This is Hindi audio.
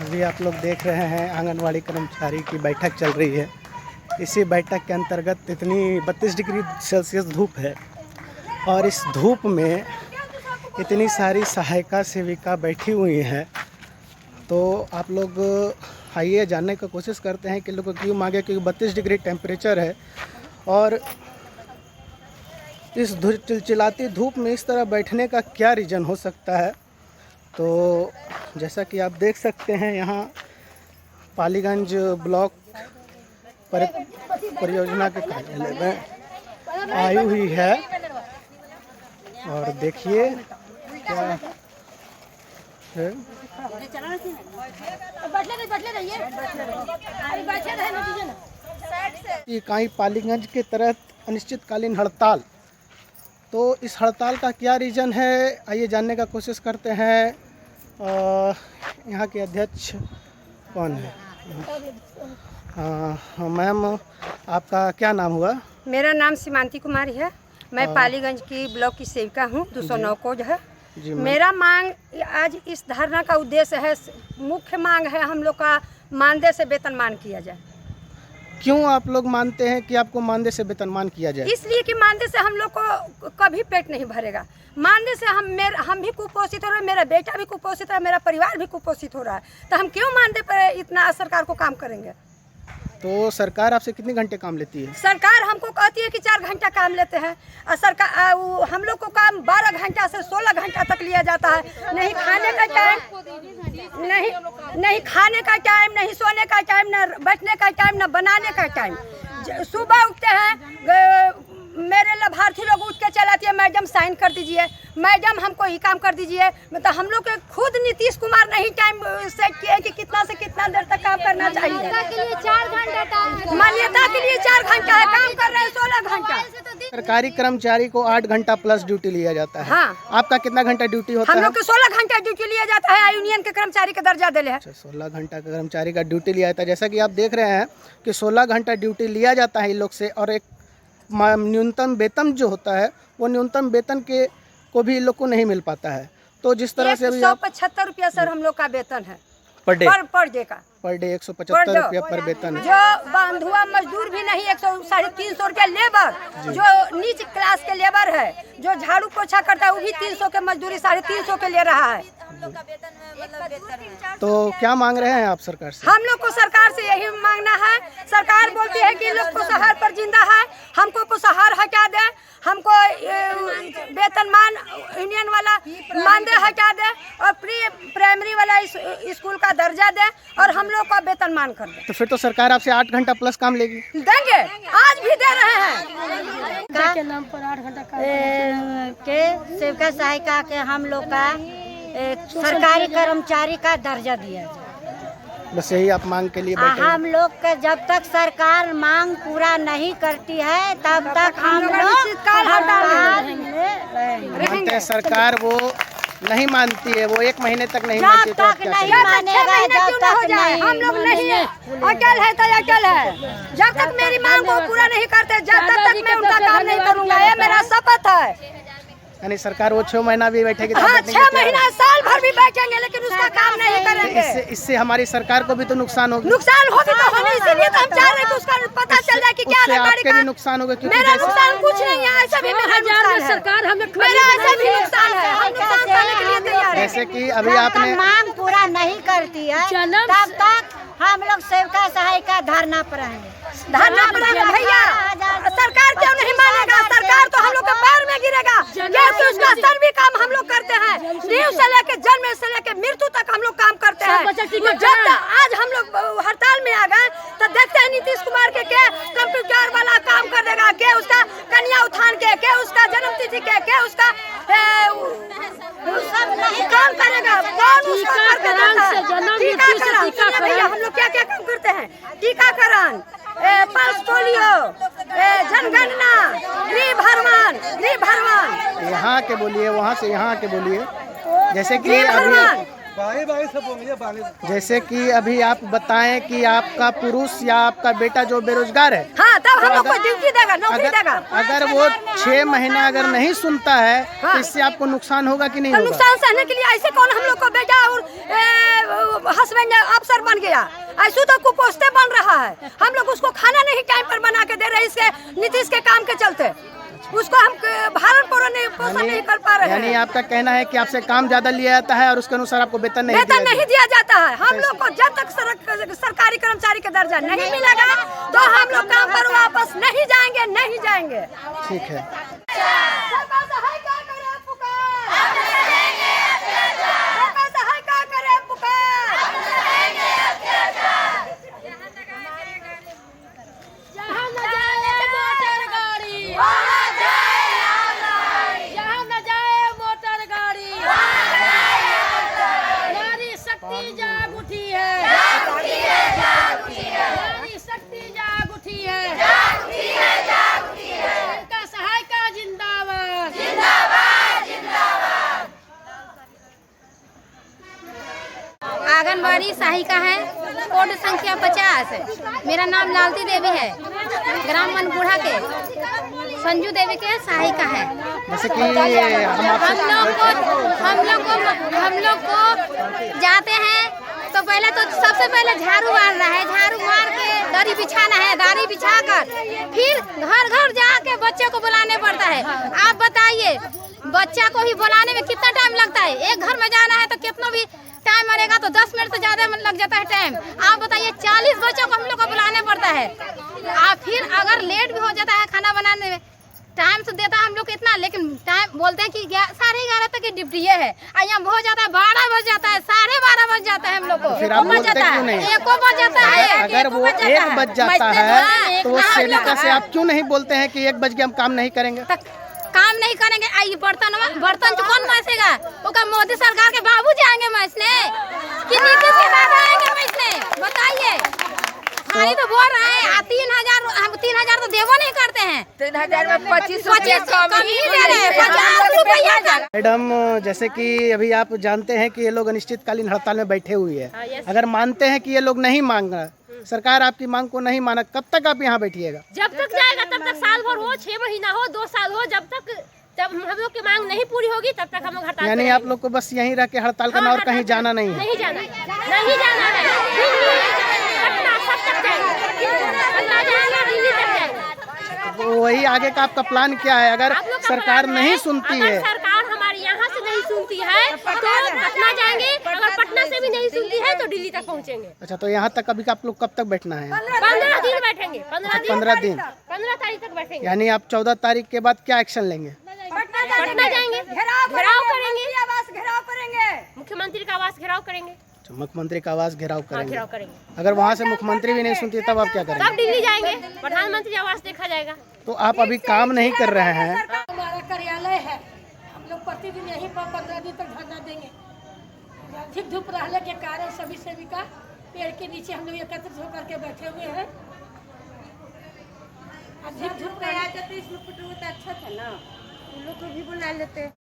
अभी आप लोग देख रहे हैं आंगनवाड़ी कर्मचारी की बैठक चल रही है। इसी बैठक के अंतर्गत इतनी 32 डिग्री सेल्सियस धूप है और इस धूप में इतनी सारी सहायिका सेविका बैठी हुई हैं। तो आप लोग आइए जानने की कोशिश करते हैं कि लोग क्यों मांगे, क्योंकि 32 डिग्री टेम्परेचर है और इस चिलचिलाती धूप में इस तरह बैठने का क्या रीज़न हो सकता है। तो जैसा कि आप देख सकते हैं यहाँ पालीगंज ब्लॉक परियोजना के कार्यालय में आई हुई है और देखिए क्या है। इकाई पालीगंज के तहत अनिश्चितकालीन हड़ताल, तो इस हड़ताल का क्या रीज़न है आइए जानने का कोशिश करते हैं। यहाँ के अध्यक्ष कौन है? मैम आपका क्या नाम हुआ? मेरा नाम सीमांती कुमारी है। मैं पालीगंज की ब्लॉक की सेविका हूँ। 209 कोड है जी। मेरा मांग आज इस धरना का उद्देश्य है, मुख्य मांग है हम लोग का मानदेय से वेतनमान किया जाए। क्यों आप लोग मानते हैं कि आपको मानदेय से वेतनमान किया जाए? इसलिए कि मानदेय से हम लोग को कभी पेट नहीं भरेगा। मानदेय से हम भी कुपोषित हो रहे हैं, मेरा बेटा भी कुपोषित हो रहा है, मेरा परिवार भी कुपोषित हो रहा है। तो हम क्यों मानदेय पर इतना सरकार को काम करेंगे? तो सरकार आपसे कितने घंटे काम लेती है? सरकार हमको कहती है कि 4 घंटा काम लेते हैं और सरकार हम लोग को काम 12 घंटा से 16 घंटा तक लिया जाता है। नहीं खाने का टाइम, नहीं खाने का टाइम, नहीं सोने का टाइम, न बैठने का टाइम, न बनाने का टाइम। सुबह उठते हैं, मेरे लाभार्थी लोग उठ के चलाती है, मैडम साइन कर दीजिए, मैडम हमको ही काम कर दीजिए। मतलब हम लोग के खुद नीतीश कुमार नहीं टाइम सेट किए कि कितना से कितना देर तक काम करना चाहिए। मान्यता के लिए 4 घंटा है, काम कर रहे हैं 16 घंटा। सरकारी कर्मचारी को 8 घंटा प्लस ड्यूटी लिया जाता है। हाँ। आपका कितना घंटा ड्यूटी होता है? हम लोग को 16 घंटा ड्यूटी लिया जाता है। यूनियन के कर्मचारी का दर्जा दिले है। 16 घंटा का कर्मचारी का ड्यूटी लिया जाता है। जैसा कि आप देख रहे हैं कि 16 घंटा ड्यूटी लिया जाता है इन लोग से और एक न्यूनतम वेतन जो होता है वो न्यूनतम वेतन के को भी इन लोग को नहीं मिल पाता है। तो जिस तरह से 175 रुपया सर हम लोग का वेतन है पर डे का। पर डे 175 रुपया पर वेतन है। जो बांधुआ मजदूर भी नहीं, 350 रुपया लेबर, जो नीच क्लास के लेबर है, जो झाड़ू पोछा करता है वो भी 300 के मजदूरी 350 के ले रहा है। तो क्या मांग रहे हैं आप सरकार से? हम लोग को सरकार से यही मांगना है। सरकार बोलती है कि लोग पोषाहार पर जिंदा है, हमको पोषाहार हटा दे, हमको वेतनमान यूनियन वाला मानदेय हटा दे और प्री प्राइमरी वाला स्कूल का दर्जा दे और हम लोग का वेतनमान कर दे। तो फिर तो सरकार आपसे 8 घंटा प्लस काम लेगी? देंगे, आज भी दे रहे हैं। के नाम पर 8 घंटा के सेविका सहायिका के हम लोग का सरकारी कर्मचारी का दर्जा दिया जाए। बस यही आप मांग के लिए बैठे हैं? हम लोग का जब तक सरकार मांग पूरा नहीं करती है तब तक हम लोग हड़ताल रहेंगे। सरकार वो नहीं मानती है, वो 1 महीने तक नहीं मानती। जब तक नहीं मानेगा, जब तक नहीं, हम लोग नहीं अटल है तो अटल है। जब तक मेरी मांग को पूरा नहीं करते, जब तक मैं उनका काम नहीं करूँगा, ये मेरा शपथ है। यानी सरकार वो 6 महीना भी बैठेगी? हाँ, 6 महीना साल भर भी बैठेंगे लेकिन उसका काम नहीं करेंगे। इससे हमारी सरकार को भी तो नुकसान होगा। नुकसान होगी तो होने, इसीलिए तो हम चाह रहे हैं कि उसका पता चल जाए कि क्या है। आपके भी नुकसान होगा? मेरा नुकसान कुछ नहीं है, ऐसा भी मेरा नुकसान है। सरकार हमें मेरा ऐसा भी नुकसान है, हम नुकसान सहने के लिए तैयार हैं। जैसे कि अभी आपने मांग पूरा नहीं करती है तब तक हम लोग सेविका सहायिका धरना पर रहेंगे। धरना पर भैया, सरकार क्यों नहीं मानेगा? सरकार तो हम लोग के पैर में गिरेगा क्योंकि उसका सर्वे काम हम लोग करते हैं। नींव से लेके जन्म से लेके मृत्यु तक हम लोग काम करते हैं। जब आज हम लोग हड़ताल में आ गए तो देखते हैं नीतीश कुमार के कंप्यूटर वाला काम कर देगा, के उसका कन्या उत्थान के उसका जन्म तिथि के उसका काम करेगा। कौन उसका करके देता है? टीकाकरण हम लोग क्या क्या काम करते हैं? टीकाकरण, पल्स पोलियो, जनगणना, गृह भ्रमण। यहाँ के बोलिए, वहाँ से यहाँ के बोलिए। जैसे कि अभी जैसे कि अभी आप बताएं कि आपका पुरुष या आपका बेटा जो बेरोजगार है, हाँ, तब हम लोग को अगर- ड्यूटी देगा, नौकरी देगा। अगर वो 6 महीना अगर नहीं सुनता है तो इससे आपको नुकसान होगा कि नहीं तो होगा? नुकसान सहने के लिए ऐसे कौन हम लोग को बेटा और हस्बैंड अफसर बन गया, ऐसे तो कुपोषते बन रहा है। हम लोग उसको खाना नहीं टाइम पर बना के दे रहे, इसके नीतीश के काम के चलते उसको हम भरण पोषण नहीं कर पा रहे हैं। यानी आपका कहना है कि आपसे काम ज्यादा लिया जाता है और उसके अनुसार आपको वेतन नहीं दिया जाता है। हम लोग को जब तक सरकारी कर्मचारी का दर्जा नहीं मिलेगा तो हम लोग काम पर वापस नहीं जाएंगे। ठीक है। आंगनबाड़ी सहायिका है, कोड संख्या 50 है। मेरा नाम लालती देवी है, ग्राम मनबूढ़ा के संजू देवी के सहायिका है। जैसे कि हम लोग को जाते हैं तो पहले तो सबसे पहले झाड़ू मारना है, झाड़ू मार के दरी बिछाना है, दरी बिछा कर फिर घर घर जाके बच्चे को बुलाने पड़ता है। आप बताइए बच्चा को ही बुलाने में कितना टाइम लगता है? एक घर में जाना है तो कितना भी टाइम मरेगा तो 10 मिनट से ज्यादा लग जाता है टाइम। आप बताइए 40 बच्चों को हम लोग को बुलाने पड़ता है। आप फिर अगर लेट भी हो जाता है खाना बनाने में, टाइम तो देता है हम लोग इतना, लेकिन टाइम बोलते हैं कि 11:30 तक की ड्यूटी है। यहाँ हो जाता है 12 बज जाता है, 12:30 बज जाता है हम लोग को। फिर आप बोलते क्यों नहीं? 1 बज जाता है। अगर वो 1 बज जाता है तो वो सेविका से आप क्यों नहीं बोलते हैं कि 1 बज के हम काम नहीं करेंगे? काम नहीं करेंगे। आई बर्तन तो कौन मैसेगा? वो मोदी सरकार के बाबू जाएंगे मैसने कि नीतीश के बाबू आएंगे मैसने? बताइए। खाली तो बोल रहे हैं 3,000, हम 3,000 तो देवो नहीं करते हैं। 3,000 में 25 कम ही दे रहे हैं, 50 रुपया। मैडम, जैसे कि अभी आप जानते हैं कि ये लोग अनिश्चितकालीन हड़ताल में बैठे हुए हैं। अगर मानते हैं कि ये लोग नहीं मांग रहा, सरकार आपकी मांग को नहीं माना, कब तक आप यहाँ बैठिएगा? जब तक जाएगा तब तक, साल भर हो, 6 महीना हो, 2 साल हो, जब हम लोग की मांग नहीं पूरी होगी तब तक हम लोग हड़ताल। यानी आप लोग को बस यहीं रह के हड़ताल करना और कहीं जाना नहीं है? नहीं जाना है। पटना सब तक तो वही आगे का आपका प्लान क्या है अगर सरकार नहीं सुनती है? सरकार हमारी यहाँ से नहीं सुनती है तो पटना जाएंगे, अगर पटना से भी नहीं सुनती है तो दिल्ली तक पहुँचेंगे। अच्छा, तो यहाँ तक अभी आप लोग कब तक बैठना है? 15 दिन बैठेंगे। 15 दिन। 15 तारीख तक बैठेंगे। यानी आप 14 तारीख के बाद क्या एक्शन लेंगे? पटना जाएंगे, घेराव करेंगे, मुख्यमंत्री का आवास घेराव करेंगे। मुख्यमंत्री का आवास घेराव करेंगे। घेराव करेंगे। अगर वहाँ से मुख्यमंत्री भी नहीं सुनती तब आप क्या करेंगे? तब दिल्ली जाएंगे, प्रधानमंत्री आवास देखा जाएगा। तो आप अभी काम नहीं कर रहे हैं? हमारा कार्यालय है, हम लोग प्रतिदिन यहीं पर 15 दिन तक धरना देंगे। अधिक धूप रहने के कारण सभी सेविका पेड़ के नीचे हम लोग एकत्रित होकर के बैठे हुए हैं। अधिक धूप अच्छा था ना, उन लोग को भी बुला लेते।